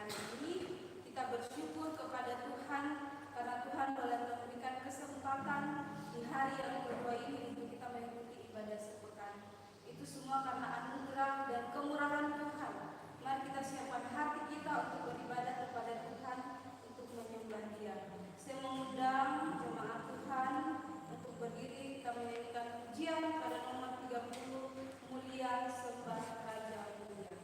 hari ini kita bersyukur kepada Tuhan karena Tuhan telah memberikan kesempatan di hari yang kedua ini untuk kita mengikuti ibadah sepekan. Itu semua karena anugerah dan kemurahan Tuhan. Mari kita siapkan hati kita untuk beribadah kepada Tuhan, untuk menyembah Dia. Saya mengundang jemaat Tuhan untuk berdiri, kita menyanyikan pujian pada nomor 30, Mulia Sembah Raja Mulia.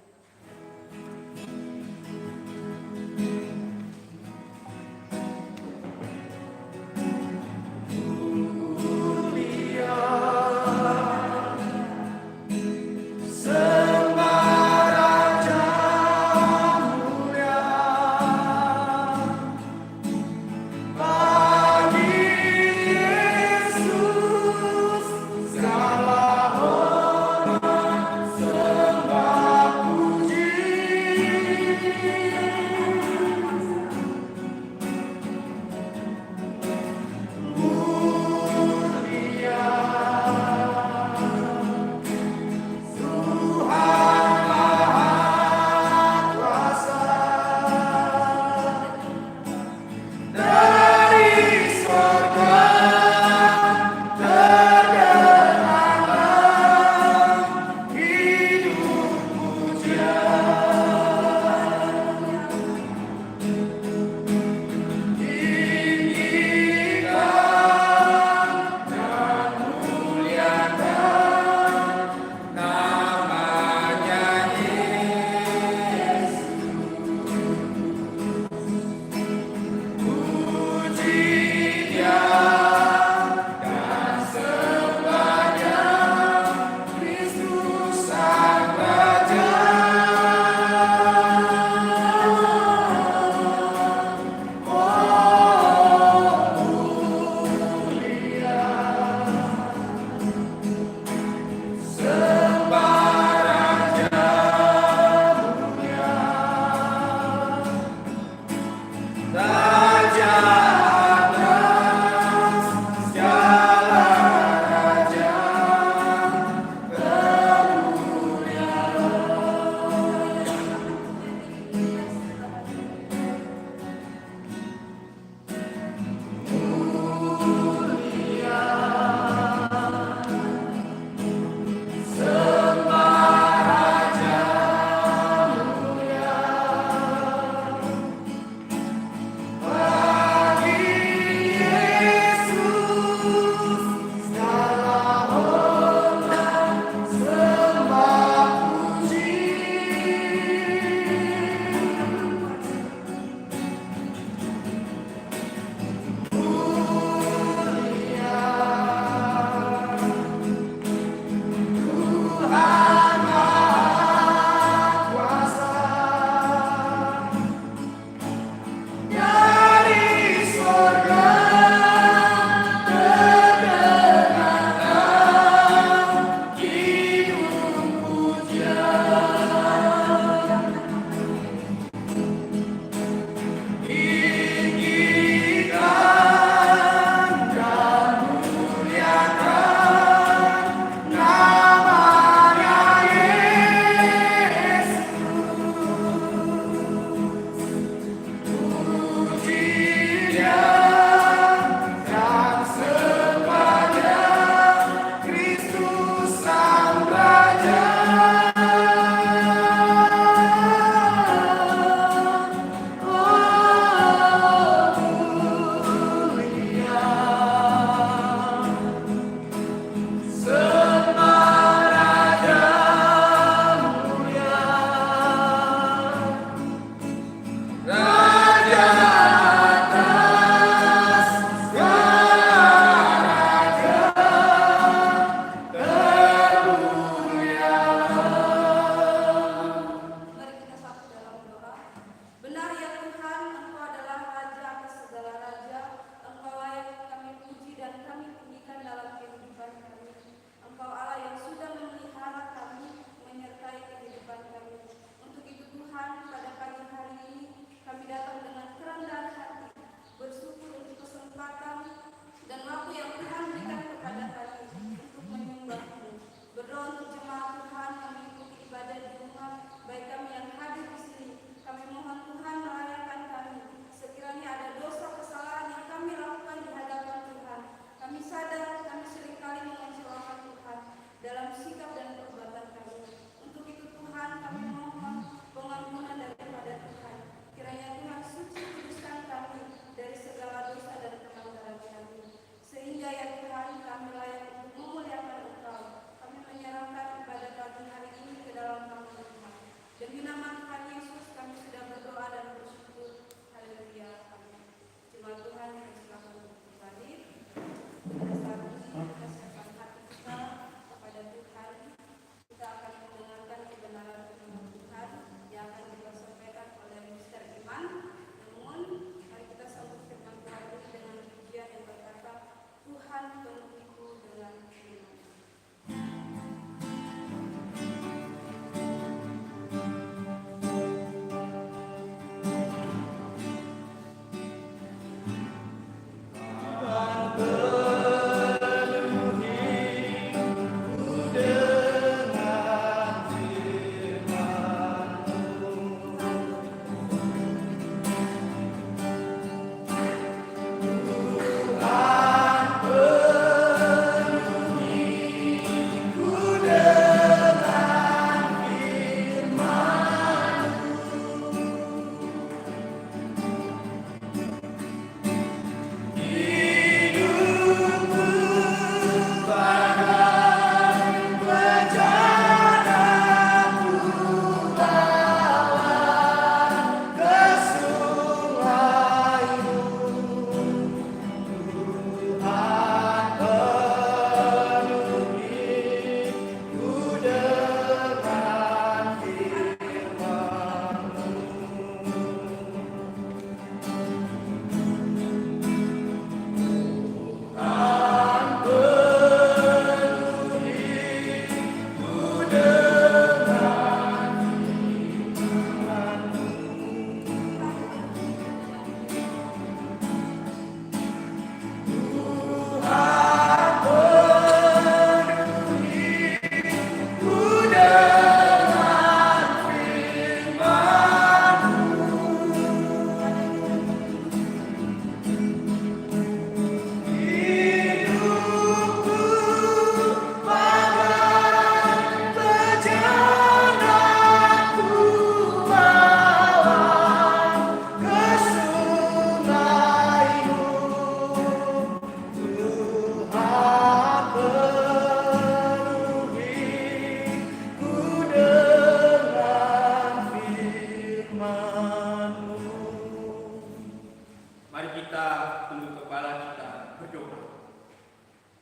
Mari kita tunduk kepala kita berdoa.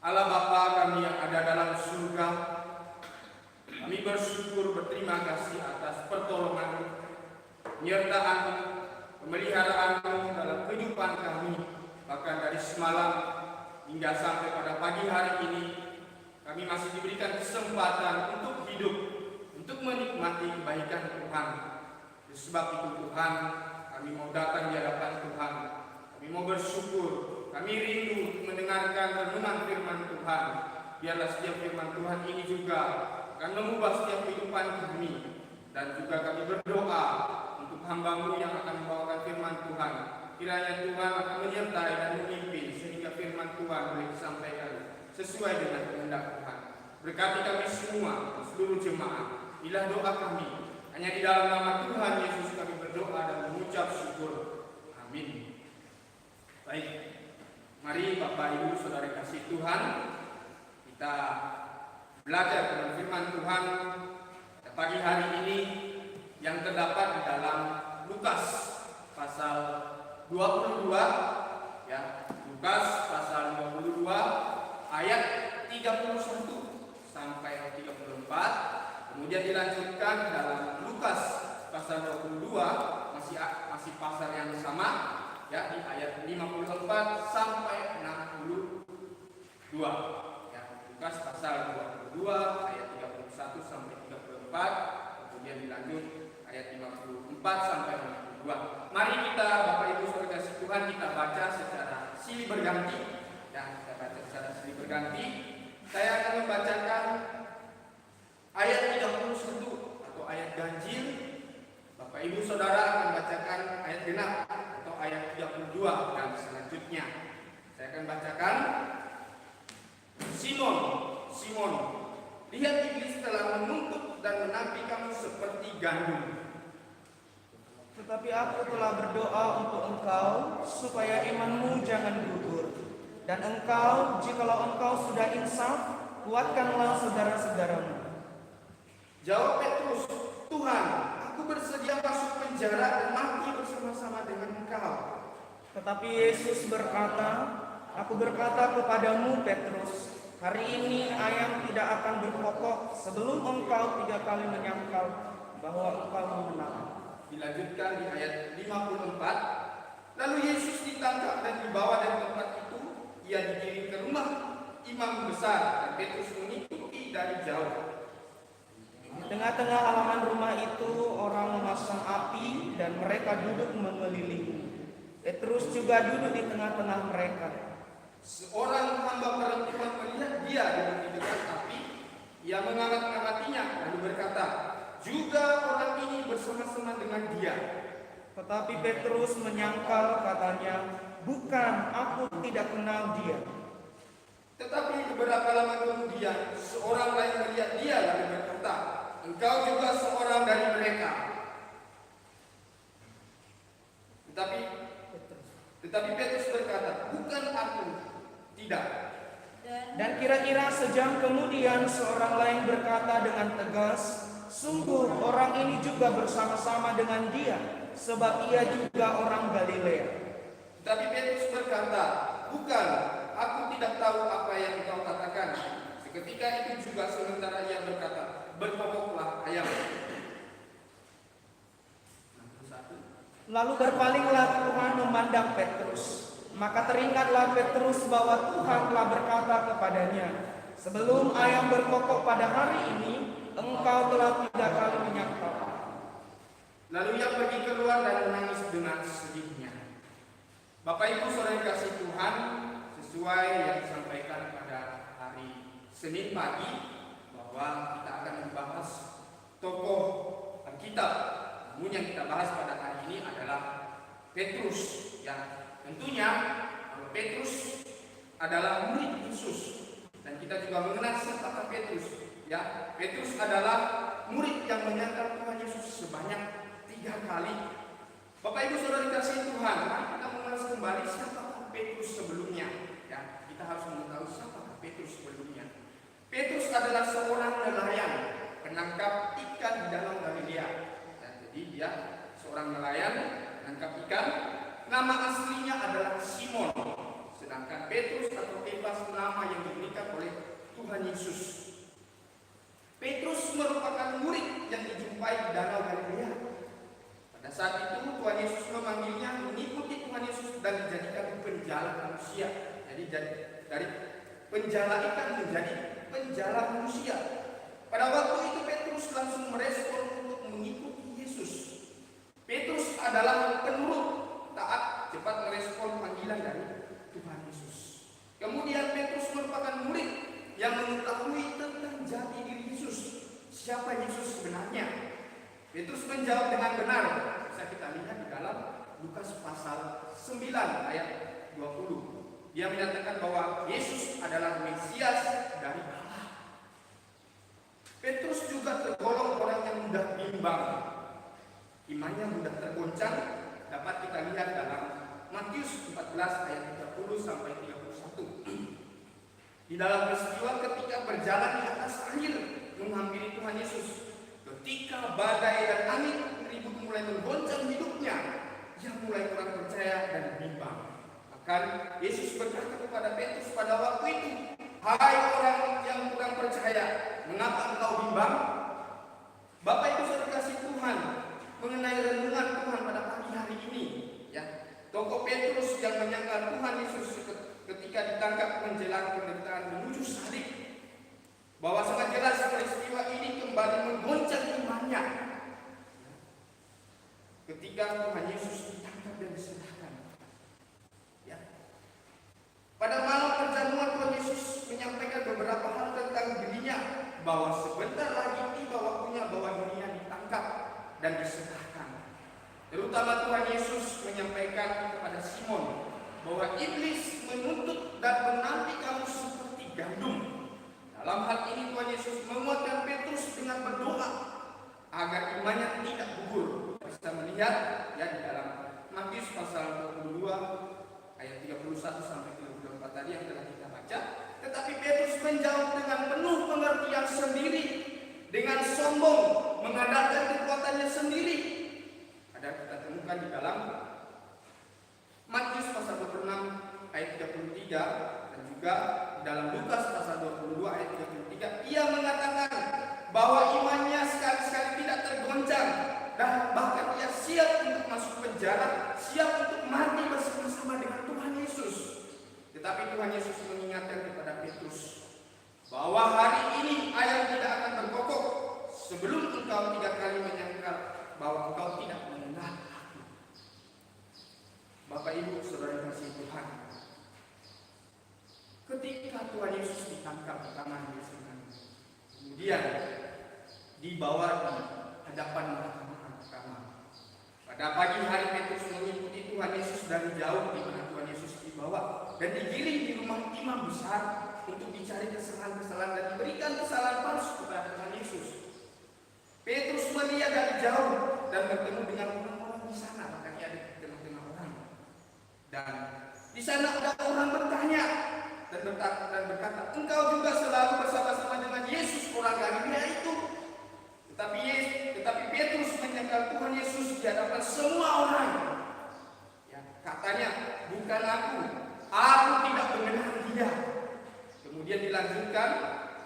Allah Bapa kami yang ada dalam surga, kami bersyukur berterima kasih atas pertolongan-Mu, penyertaan-Mu, pemeliharaan-Mu dalam kehidupan kami. Bahkan dari semalam hingga sampai pada pagi hari ini, kami masih diberikan kesempatan untuk hidup, untuk menikmati kebaikan Tuhan. Sebab itu Tuhan, kami mau datang di hadapan Tuhan. Kami mau bersyukur, kami rindu mendengarkan renungan firman Tuhan. Biarlah setiap firman Tuhan ini juga akan mengubah setiap kehidupan kami. Dan juga kami berdoa untuk hamba-Mu yang akan membawakan firman Tuhan. Kiranya Tuhan akan menyertai dan memimpin sehingga firman Tuhan boleh disampaikan sesuai dengan kehendak Tuhan. Berkati kami semua, seluruh jemaat. Inilah doa kami. Hanya di dalam nama Tuhan Yesus kami berdoa dan mengucap syukur. Amin. Baik, mari Bapak Ibu Saudara kasih Tuhan, kita belajar dengan firman Tuhan pada pagi hari ini yang terdapat di dalam Lukas pasal 22, ya, Lukas pasal 22 ayat 31 sampai 34, kemudian dilanjutkan dalam Lukas pasal 22 masih pasal yang sama, ya, di ayat 54 sampai 62, ya, Lukas pasal 22 ayat 31 sampai 34, kemudian dilanjut ayat 54 sampai 62. Mari kita Bapak Ibu Saudara kasih Tuhan, kita baca secara silih berganti, ya, kita baca secara silih berganti. Saya akan membacakan ayat 31 atau ayat ganjil. Bapak Ibu Saudara akan bacakan ayat genap atau ayat 32 dan selanjutnya. Saya akan bacakan. Simon, Simon, lihat iblis telah menuntut dan menampi kamu seperti gandum. Tetapi aku telah berdoa untuk engkau supaya imanmu jangan gugur. Dan engkau, jikalau engkau sudah insaf, kuatkanlah saudara-saudaramu. Jawab Petrus, Tuhan, aku bersedia masuk penjara dan mati bersama-sama dengan engkau. Tetapi Yesus berkata, aku berkata kepadamu Petrus, hari ini ayam tidak akan berkokok sebelum engkau 3 kali menyangkal bahwa engkau mengenal. Dilanjutkan di ayat 54. Lalu Yesus ditangkap dan dibawa dari tempat itu. Ia dikirim ke rumah imam besar dan Petrus mengikuti dari jauh. Di tengah-tengah halaman rumah itu orang memasang api dan mereka duduk mengelilingi. Petrus juga duduk di tengah-tengah mereka. Seorang hamba perempuan melihat dia duduk di dekat api. Ia mengamati-amatinya lalu berkata, juga orang ini bersama-sama dengan dia. Tetapi Petrus menyangkal, katanya, bukan, aku tidak kenal dia. Tetapi beberapa lama kemudian seorang lain melihat dia lalu berkata, engkau juga seorang dari mereka. Tetapi Petrus berkata, bukan aku, tidak. Dan kira-kira sejam kemudian seorang lain berkata dengan tegas, sungguh orang ini juga bersama-sama dengan dia, sebab ia juga orang Galilea. Tetapi Petrus berkata, bukan, aku tidak tahu apa yang engkau katakan. Seketika itu juga sementara ia berkata, berkokoklah ayam. Lalu berpalinglah Tuhan memandang Petrus. Maka teringatlah Petrus bahwa Tuhan telah berkata kepadanya, sebelum ayam berkokok pada hari ini, engkau telah 3 kali menyangkal. Lalu ia pergi keluar dan menangis dengan sedihnya. Bapak Ibu Saudara kasih Tuhan, sesuai yang disampaikan pada hari Senin pagi, bahwa kita akan membahas tokoh Alkitab. Namun yang kita bahas pada hari ini adalah Petrus, yang tentunya Petrus adalah murid Yesus, dan kita juga mengenal siapa Petrus. Ya, Petrus adalah murid yang menyangkal Tuhan Yesus sebanyak 3 kali. Bapak Ibu Saudara dikasihi Tuhan, mari kita mengenal kembali siapa Petrus sebelumnya. Ya, kita harus mengetahui siapa Petrus sebelumnya. Petrus adalah seorang nelayan penangkap ikan di danau Galilea. Dan jadi dia seorang nelayan penangkap ikan. nama aslinya adalah Simon, sedangkan Petrus atau Kefas nama yang diberikan oleh Tuhan Yesus. Petrus merupakan murid yang dijumpai di Danau Galilea. Pada saat itu Tuhan Yesus memanggilnya mengikuti Tuhan Yesus dan dijadikan penjala manusia. Jadi dari penjala ikan menjadi penjala manusia. Pada waktu itu Petrus langsung merespon untuk mengikuti Yesus. Petrus adalah penurut, taat, cepat merespon panggilan dari Tuhan Yesus. Kemudian Petrus merupakan murid yang mengetahui tentang jati diri Yesus. Siapa Yesus sebenarnya? Petrus menjawab dengan benar. Bisa kita lihat di dalam Lukas pasal 9 ayat 20. Dia menyatakan bahwa Yesus adalah Mesias dari Allah. Petrus juga tergolong orang yang mudah bimbang. Imannya mudah tergoncang. Dapat kita lihat dalam Matius 14 ayat 30 sampai 31. Di dalam peristiwa ketika berjalan di atas air menghampiri Tuhan Yesus, ketika badai dan angin ribut mulai menggoncang hidupnya, ia mulai kurang percaya dan bimbang. Bahkan Yesus berkata kepada Petrus pada waktu itu, "Hai orang yang kurang percaya, mengapa engkau bimbang?" Bapak Ibu Saudara kasih Tuhan, mengenai renungan Tuhan pada pagi hari ini, ya, tokoh Petrus yang menyangkal Tuhan Yesus ketika ditangkap menjelang penderitaan menuju salib, bahwa sangat jelas peristiwa ini kembali menggoncang imannya. Ketika Tuhan Yesus ditangkap dan diserahkan, ya. Pada malam perjamuan Tuhan Yesus menyampaikan beberapa hal tentang dirinya, bahwa sebentar lagi tiba waktunya bahwa dunia ditangkap dan diserahkan. Terutama Tuhan Yesus menyampaikan kepada Simon bahwa iblis menuntut dan menanti kamu seperti gandum. Dalam hal ini Tuhan Yesus menguatkan Petrus dengan berdoa agar imannya tidak gugur. Bisa melihat ya di dalam Matius pasal 22 ayat 31 sampai 34 tadi yang telah kita baca. Tetapi Petrus menjawab dengan penuh pengertian sendiri, dengan sombong, mengandalkan kekuatannya sendiri. Ada kita temukan di dalam Matius pasal 26 ayat 33 dan juga dalam Lukas pasal 22 ayat 33. Ia mengatakan bahwa imannya sekali-sekali tidak tergoncang dan bahkan ia siap untuk masuk penjara, siap untuk mati bersama-sama dengan Tuhan Yesus. Tetapi Tuhan Yesus mengingatkan kepada Petrus bahwa hari ini ayam tidak akan berkokok sebelum engkau 3 kali menyangkal bahwa engkau tidak mengenal Aku. Bapak Ibu Saudara kasih Tuhan, ketika Tuhan Yesus ditangkap di tangan Yesus, kemudian dibawa di hadapan mahkamah. Pada pagi hari Petrus mengikuti Tuhan Yesus dari jauh di mana Tuhan Yesus dibawa dan digiring di rumah imam besar untuk dicari kesalahan-kesalahan dan diberikan kesalahan palsu kepada Tuhan Yesus. Petrus melihat dari jauh dan bertemu dengan orang-orang di sana, makanya ada di tengah-tengah orang. Dan di sana ada orang bertanya dan berkata, "Engkau juga selalu bersama-sama dengan Yesus orang Galilea itu." Tetapi Petrus menyangkal Tuhan Yesus di hadapan semua orang. Ya, katanya, "Bukan aku tidak mengenal dia." Kemudian dilanjutkan,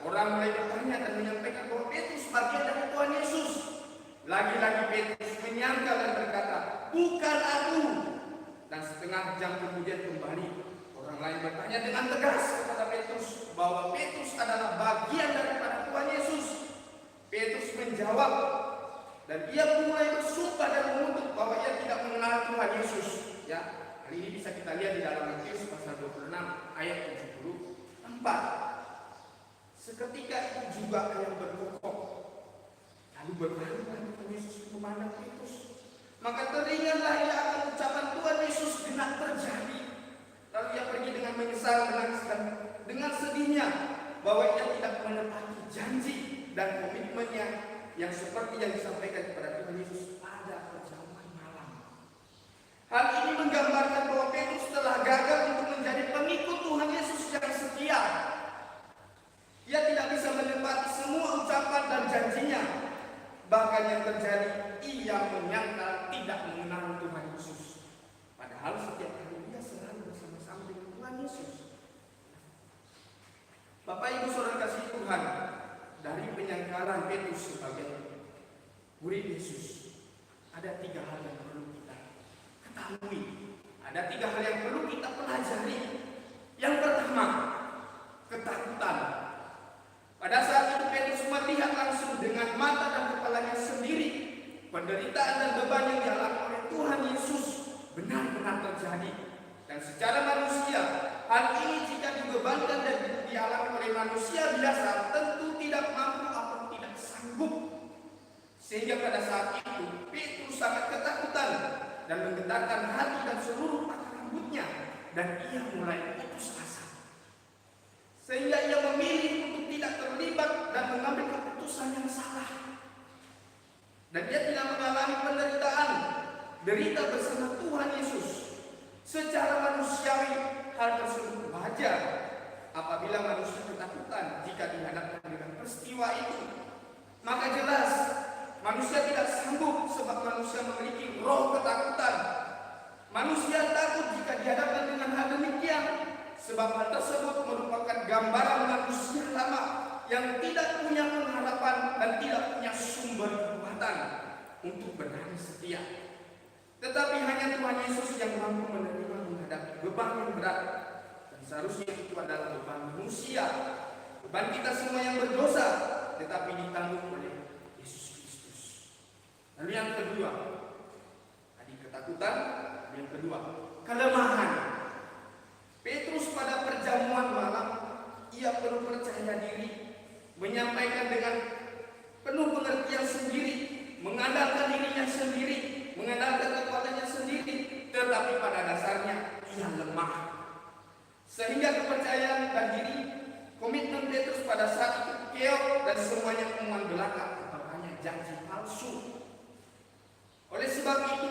orang mulai bertanya dan menyampaikan bahwa Petrus bagian dari Tuhan Yesus. Lagi-lagi Petrus menyangkal dan berkata, "Bukan aku." Dan setengah jam kemudian kembali orang lain bertanya dengan tegas kepada Petrus bahwa Petrus adalah bagian daripada Tuhan Yesus. Petrus menjawab dan ia mulai bersumpah dan menuntut bahwa ia tidak mengenal Tuhan Yesus. Ya, hal ini bisa kita lihat di dalam Matius pasal 26 ayat 74. Seketika itu juga ayam berkokok. Lalu berbaringlah Tuhan Yesus memandang Petrus. Maka teringatlah ia akan ucapan Tuhan Yesus genap terjadi. Lalu ia pergi dengan menyesal, menangis dan dengan sedihnya bahwa ia tidak menepati janji dan komitmennya yang seperti yang disampaikan kepada Tuhan Yesus pada perjamuan malam. Hal ini menggambarkan bahwa Petrus telah gagal untuk menjadi pengikut Tuhan Yesus yang setia. Ia tidak bisa menepati semua ucapan dan janjinya. Bahkan yang terjadi, ia menyangkal tidak mengenal Tuhan Yesus. Padahal ada 3 hal yang perlu kita pelajari. Yang pertama, ketakutan. Pada saat itu Petrus melihat langsung dengan mata dan kepalanya sendiri penderitaan dan beban yang dialami oleh Tuhan Yesus benar-benar terjadi. Dan secara manusia, hal ini jika dibebankan dan dialami oleh manusia biasa tentu tidak mampu atau tidak sanggup. Sehingga pada saat itu Petrus sangat ketakutan dan menggetarkan hati dan seluruh akar rambutnya, dan ia mulai putus asa. Sehingga ia memilih untuk tidak terlibat dan mengambil keputusan yang salah. Dan dia tidak mengalami penderitaan, derita bersama Tuhan Yesus. Secara manusiawi hal tersebut wajar apabila manusia ketakutan jika dihadapkan dengan peristiwa itu. Maka jelas manusia tidak sanggup sebab manusia memiliki roh ketakutan. Manusia takut jika dihadapkan dengan hal demikian sebab hal tersebut merupakan gambaran manusia lama yang tidak punya pengharapan dan tidak punya sumber kekuatan untuk berani setia. Tetapi hanya Tuhan Yesus yang mampu menerima menghadapi beban yang berat, dan seharusnya itu adalah beban manusia, beban kita semua yang berdosa, tetapi ditanggung oleh Yesus Kristus. Lalu yang kedua, tadi ketakutan. Yang kedua, kelemahan. Petrus pada perjamuan malam, ia penuh percaya diri, menyampaikan dengan penuh pengertian sendiri, mengandalkan dirinya sendiri, mengandalkan kekuatannya sendiri, tetapi pada dasarnya ia lemah. Sehingga kepercayaan dan diri, komitmen Petrus pada saat itu keok dan semuanya omongan belaka atau hanya janji palsu. Oleh sebab itu,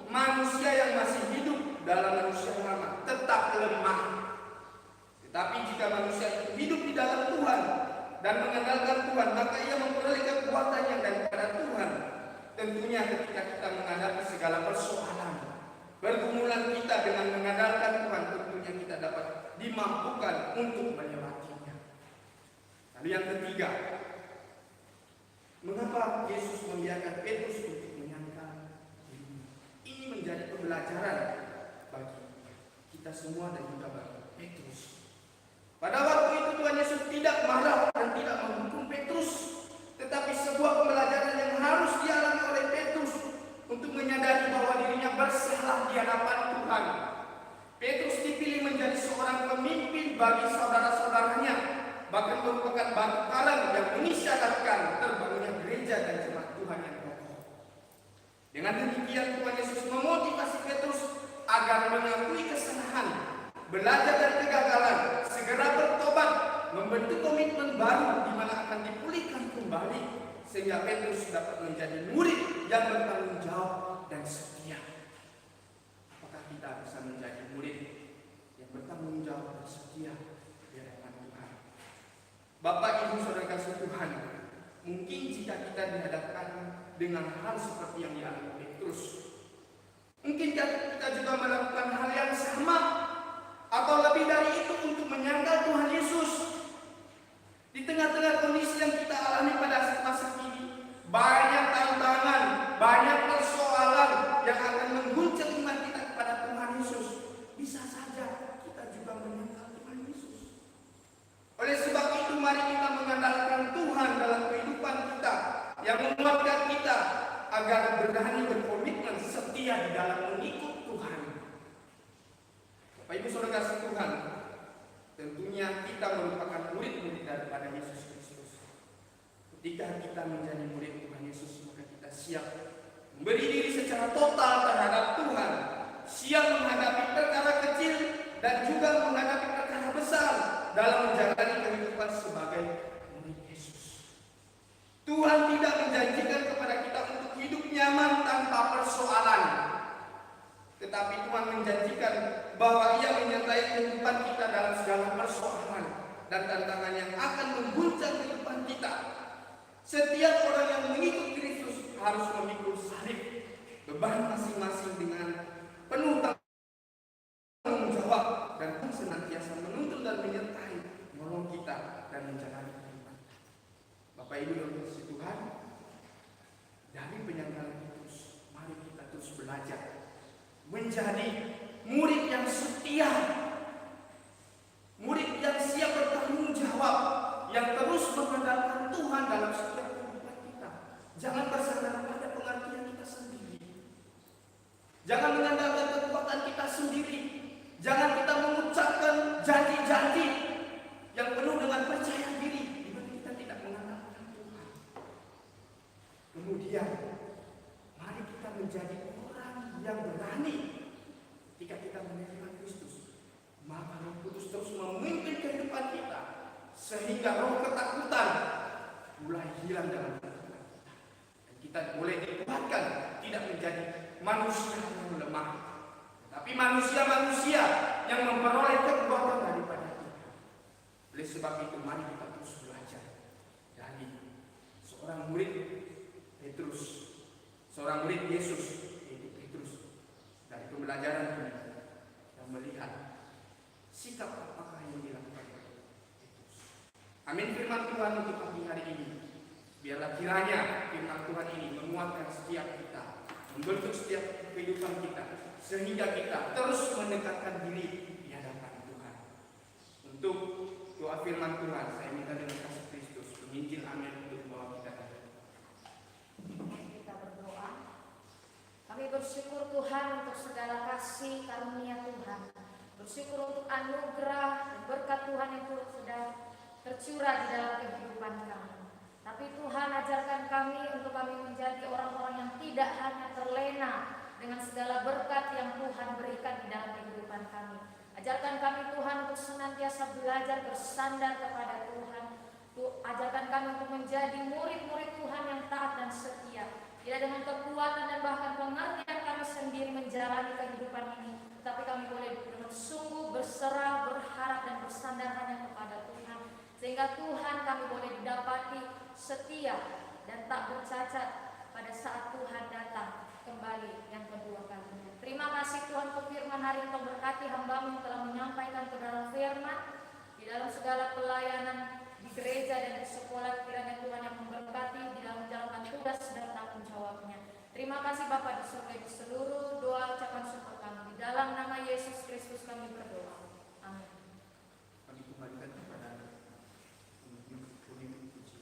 manusia yang masih hidup dalam manusia lama tetap lemah. Tetapi jika manusia itu hidup di dalam Tuhan dan mengandalkan Tuhan, maka ia memperoleh kekuatan yang daripada Tuhan. Tentunya ketika kita menghadapi segala persoalan, pergumulan kita dengan mengandalkan Tuhan, tentunya kita dapat dimampukan untuk melewatinya. Lalu yang ketiga, mengapa Yesus membiarkan Petrus untuk menyangkal dirinya? Ini menjadi pembelajaran bagi kita semua dan juga bagi Petrus. Pada waktu itu Tuhan Yesus tidak marah dan tidak menghukum Petrus, tetapi sebuah pembelajaran yang harus dialami oleh Petrus untuk menyadari bahwa dirinya bersalah di hadapan Tuhan. Petrus dipilih menjadi seorang pemimpin bagi saudara-saudaranya, bahkan merupakan batu karang yang mengisyaratkan terbangunnya gereja dan jemaat Tuhan yang kokoh. Dengan demikian Tuhan Yesus memotivasi Petrus agar mengakui kesalahan, belajar dari kegagalan, segera bertobat, membentuk komitmen baru di mana akan dipulihkan kembali, sehingga Petrus dapat menjadi murid yang bertanggung jawab dan setia. Apakah kita bisa menjadi murid yang bertanggung jawab dan setia di hadapan Tuhan? Bapak, Ibu, Saudara kasih Tuhan, mungkin jika kita dihadapkan dengan hal seperti yang dialami Petrus, mungkin kita juga melakukan hal yang sama atau lebih dari itu untuk menyangkal Tuhan Yesus. Di tengah-tengah kondisi yang kita alami pada masa kini, banyak tantangan, banyak persoalan yang akan mengguncang iman kita kepada Tuhan Yesus. Bisa saja kita juga menyangkal Tuhan Yesus. Oleh sebab itu, mari kita mengandalkan Tuhan dalam kehidupan kita, yang menguatkan kita agar berani berkomitmen setia di dalam mengikut Tuhan. Bapak Ibu Saudara kasih Tuhan, tentunya kita merupakan murid-murid daripada Yesus Kristus. Ketika kita menjadi murid Tuhan Yesus, maka kita siap memberi diri secara total terhadap Tuhan, siap menghadapi perkara kecil dan juga menghadapi perkara besar dalam menjalani kehidupan sebagai murid Yesus. Tuhan tidak menjanjikan kepada kita untuk hidup nyaman tanpa persoalan, tetapi Tuhan menjanjikan bahwa Ia menyertai kehidupan kita dalam segala persoalan dan tantangan yang akan mengguncang kehidupan kita. Setiap orang yang mengikut Kristus harus memikul salib, beban masing-masing dengan penuh tanggung jawab, dan senantiasa menuntun dan menyertai, menolong kita dan menjalani kehidupan. Bapak Ibu yang dikasihi Tuhan, dari penyangkalan Petrus, mari kita terus belajar menjadi murid yang setia, murid yang siap bertanggung jawab, yang terus mengandalkan Tuhan dalam setiap kehidupan kita. Jangan bersandar pada pengertian kita sendiri. Jangan mengandalkan kekuatan kita sendiri. Jangan kita mengucapkan janji-janji yang penuh dengan percaya diri, di mana kita tidak mengandalkan Tuhan. Kemudian, mari kita menjadi orang yang berani ketika kita menerima Kristus. Maka Roh Kudus terus memimpin kehidupan kita, sehingga roh ketakutan mulai hilang dalam kehidupan kita. Dan kita boleh dikuatkan tidak menjadi manusia yang lemah, tapi manusia-manusia yang memperoleh kekuatan daripada Tuhan. Oleh sebab itu, mari kita terus belajar dari seorang murid Petrus, seorang murid Yesus, yaitu Petrus. Dari pembelajaran ini, kita melihat sikap apakah yang dilakukan oleh Petrus. Amin. Firman Tuhan untuk pagi hari ini, biarlah kiranya firman Tuhan ini menguatkan setiap kita, membentuk setiap kehidupan kita, sehingga kita terus mendekatkan diri di hadapan Tuhan. Untuk doa firman Tuhan, saya minta dengan kasih Kristus menginjil amin untuk doa kita. Kita berdoa. Kami bersyukur Tuhan untuk segala kasih karunia Tuhan. Bersyukur untuk anugerah dan berkat Tuhan yang turut sedang tercurah di dalam kehidupan kami. Tapi Tuhan, ajarkan kami untuk kami menjadi orang-orang yang tidak hanya terlena dengan segala berkat yang Tuhan berikan di dalam kehidupan kami. Ajarkan kami Tuhan untuk senantiasa belajar bersandar kepada Tuhan. Ajarkan kami untuk menjadi murid-murid Tuhan yang taat dan setia. Tidak dengan kekuatan dan bahkan pengertian kami sendiri menjalani kehidupan ini, tetapi kami boleh dengan sungguh berserah, berharap dan bersandar hanya kepada Tuhan. Sehingga Tuhan kami boleh didapati setia dan tak bercacat pada saat Tuhan datang kembali yang kedua kalinya. Terima kasih Tuhan untuk firman hari ini. Berkati hamba-Mu yang telah menyampaikan kebenaran firman di dalam segala pelayanan di gereja dan di sekolah. Kiranya Tuhan yang memberkati di dalam menjalankan tugas dan tanggung jawabnya. Terima kasih Bapa di surga, di seluruh doa ucapan syukur kami. Di dalam nama Yesus Kristus kami berdoa. Amin. Kami kembalikan kepada pemimpin puji.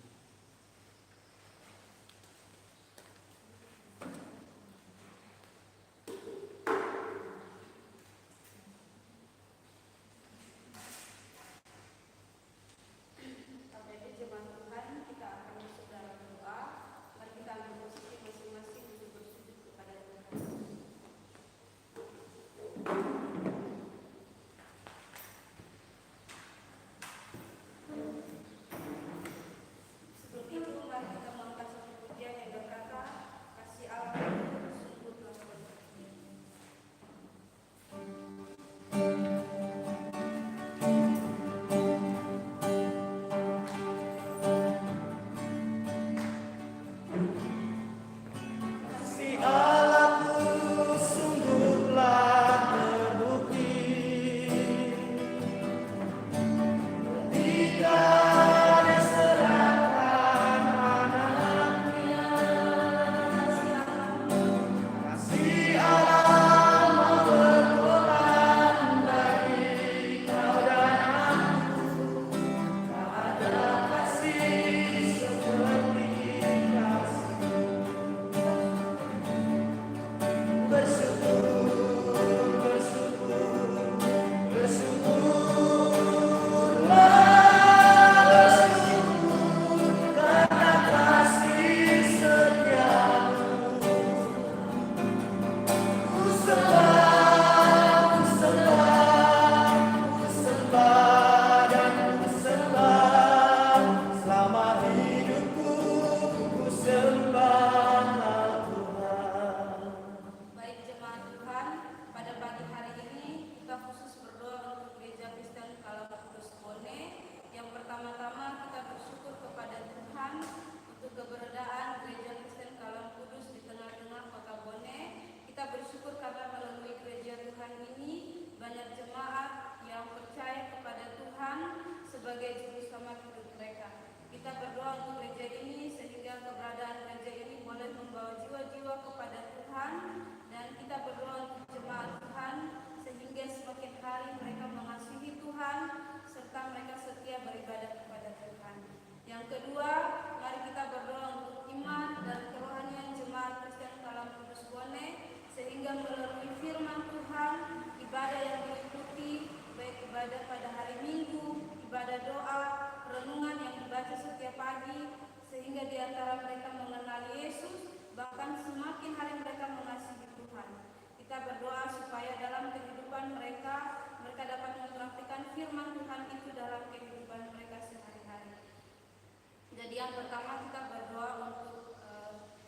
Sampai di jemaat Tuhan, kita akan masuk dalam doa. Mari kita ambil posisi masing-masing untuk bersujud kepada Tuhan. kedua, mari kita berdoa untuk iman dan kerohanian jemaat Kristen dalam Kudus Bone, sehingga melalui firman Tuhan, ibadah yang diikuti, baik ibadah pada hari Minggu, ibadah doa, renungan yang dibaca setiap pagi, sehingga di antara mereka mengenal Yesus, bahkan semakin hari mereka mengasihi Tuhan. Kita berdoa supaya dalam kehidupan mereka dapat mempraktikkan firman Tuhan itu dalam kehidupan mereka sehari-hari. Jadi yang pertama kita berdoa untuk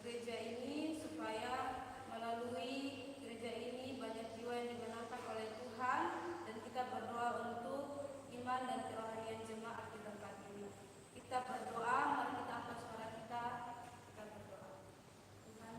gereja ini supaya melalui gereja ini banyak jiwa yang dimenangkan oleh Tuhan, dan kita berdoa untuk iman dan kerohanian jemaat di tempat ini. Kita berdoa, mari kita angkat suara kita berdoa. Tuhan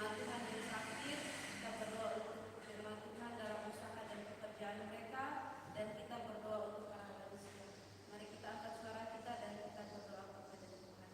jemaat Tuhan yang sakit, kita berdoa untuk jemaat Tuhan dalam usaha dan pekerjaan mereka, dan kita berdoa untuk para lansia. Mari kita angkat suara kita dan kita berdoa kepada Tuhan.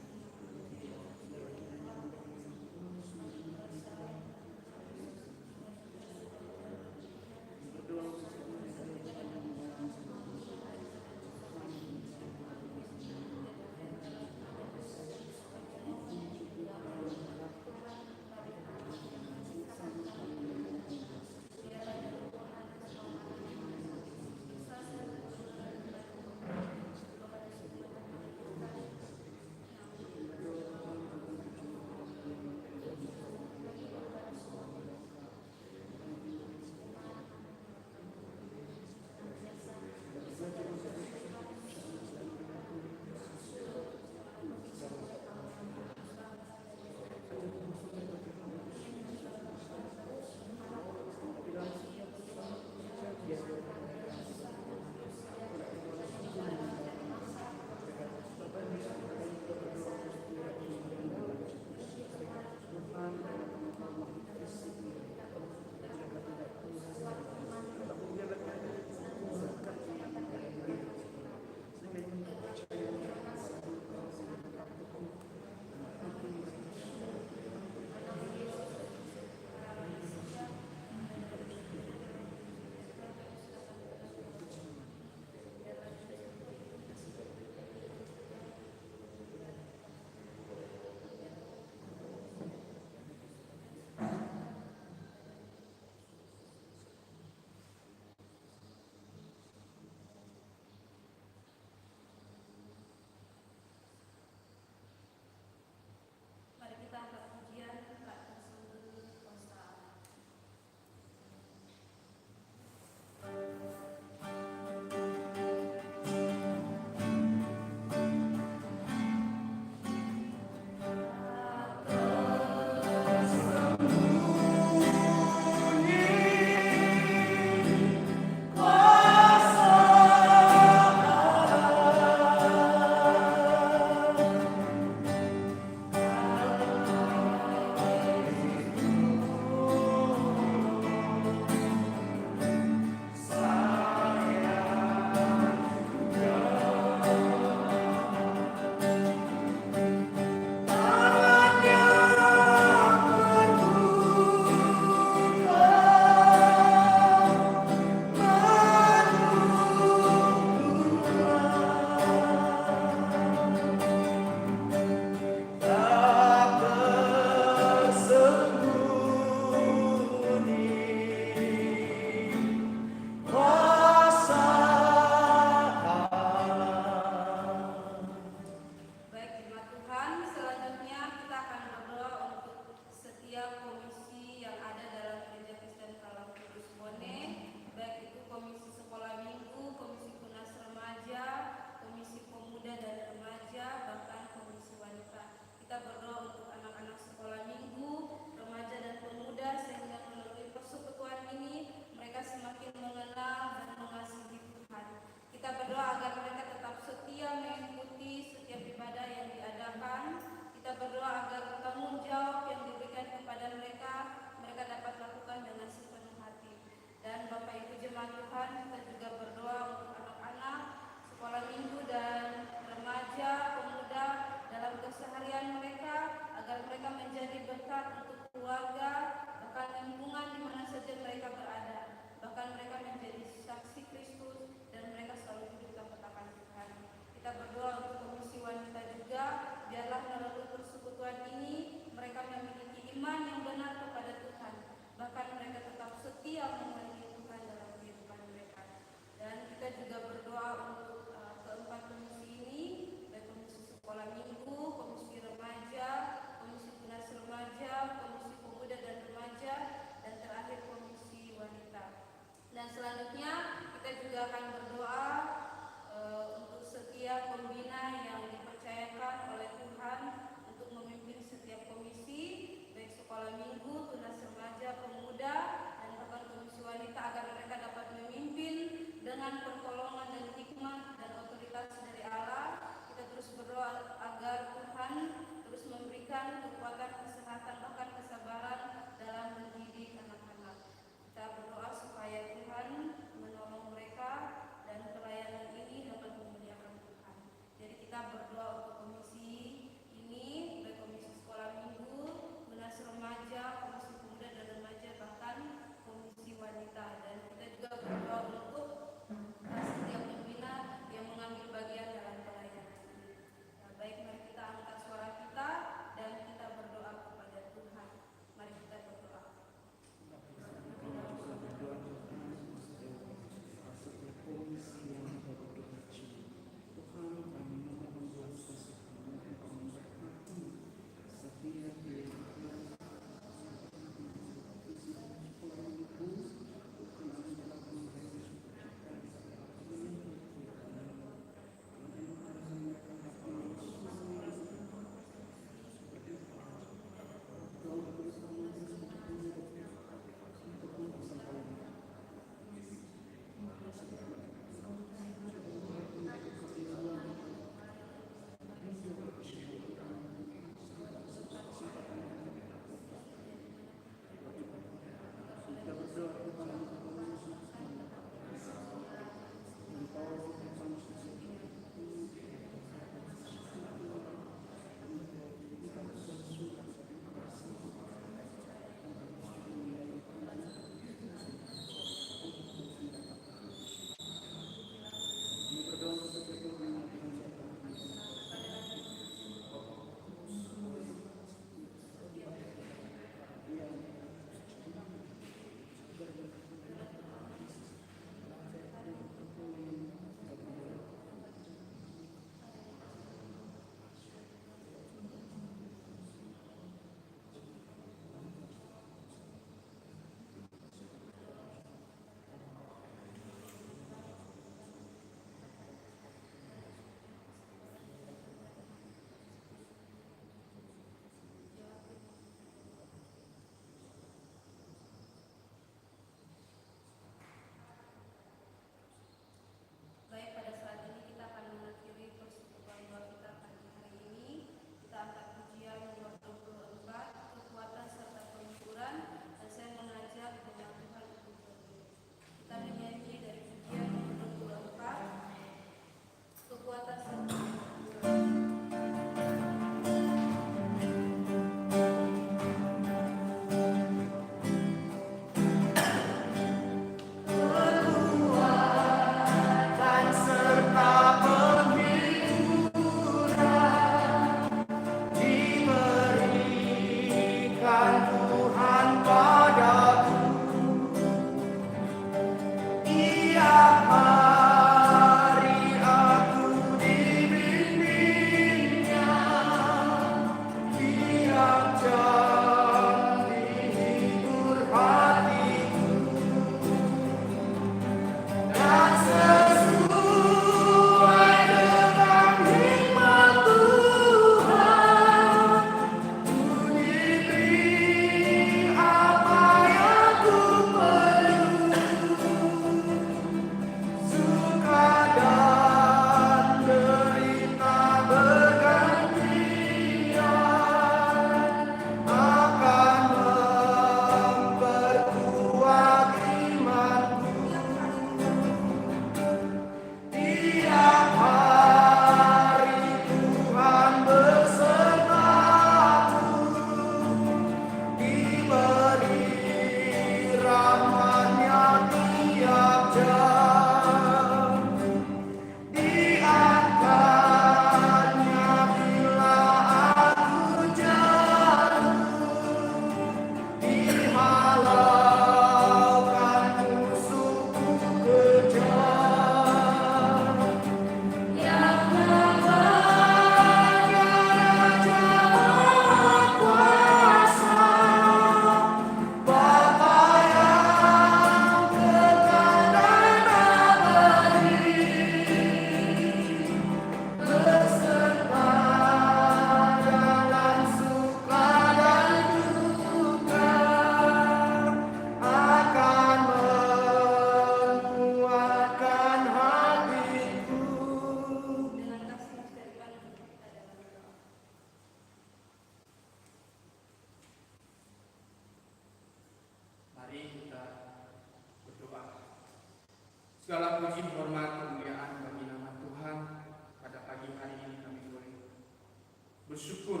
bersyukur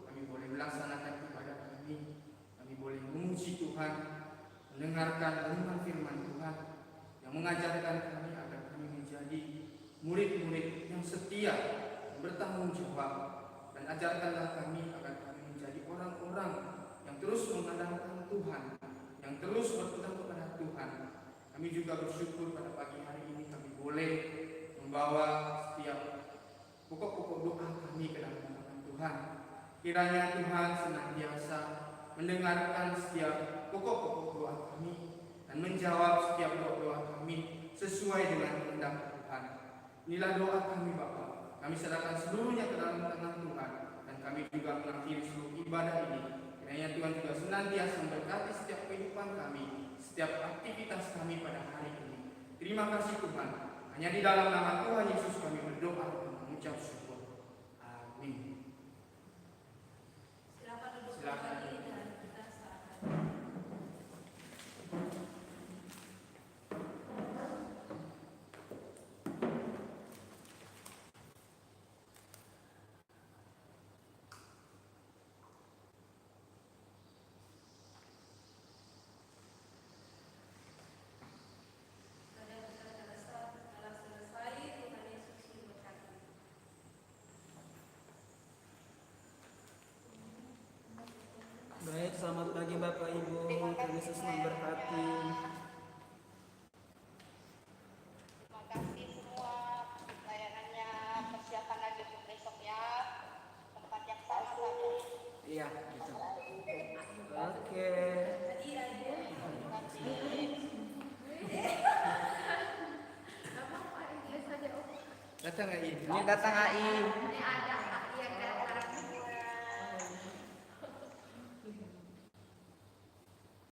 kami boleh melaksanakan ibadah kami. Kami boleh memuji Tuhan, mendengarkan renungan firman Tuhan yang mengajarkan kami agar kami menjadi murid-murid yang setia, yang bertanggung jawab, dan ajarkanlah kami agar kami menjadi orang-orang yang terus mengandalkan Tuhan, yang terus berpegang kepada Tuhan. Kami juga bersyukur pada pagi hari ini kami boleh membawa setiap pokok-pokok doa kami ke dalam hadapan Tuhan. Kiranya Tuhan senantiasa mendengarkan setiap pokok-pokok doa kami dan menjawab setiap doa kami sesuai dengan kehendak Tuhan. Inilah doa kami Bapa. Kami serahkan seluruhnya ke dalam tangan Tuhan, dan kami juga mengakhiri seluruh ibadah ini. Kiranya Tuhan juga senantiasa memberkati setiap kehidupan kami, setiap aktivitas kami pada hari ini. Terima kasih Tuhan. Hanya di dalam nama Tuhan Yesus kami berdoa dan mengucap syukur. Amin. Silakan duduk Silakan. kembali dan kita serahkan. Telah selesai, Tuhan Yesus memberkati. Baik, selamat pagi Bapak Ibu. Tuhan Yesus memberkati. Terima kasih semua pelayanannya, persiapan lagi untuk besok ya, tempat yang sama saja. Iya, gitu. Oke. Tadi aja. Terima kasih. Apa ini saja? Datang lagi. Ini datang AI. Ini ada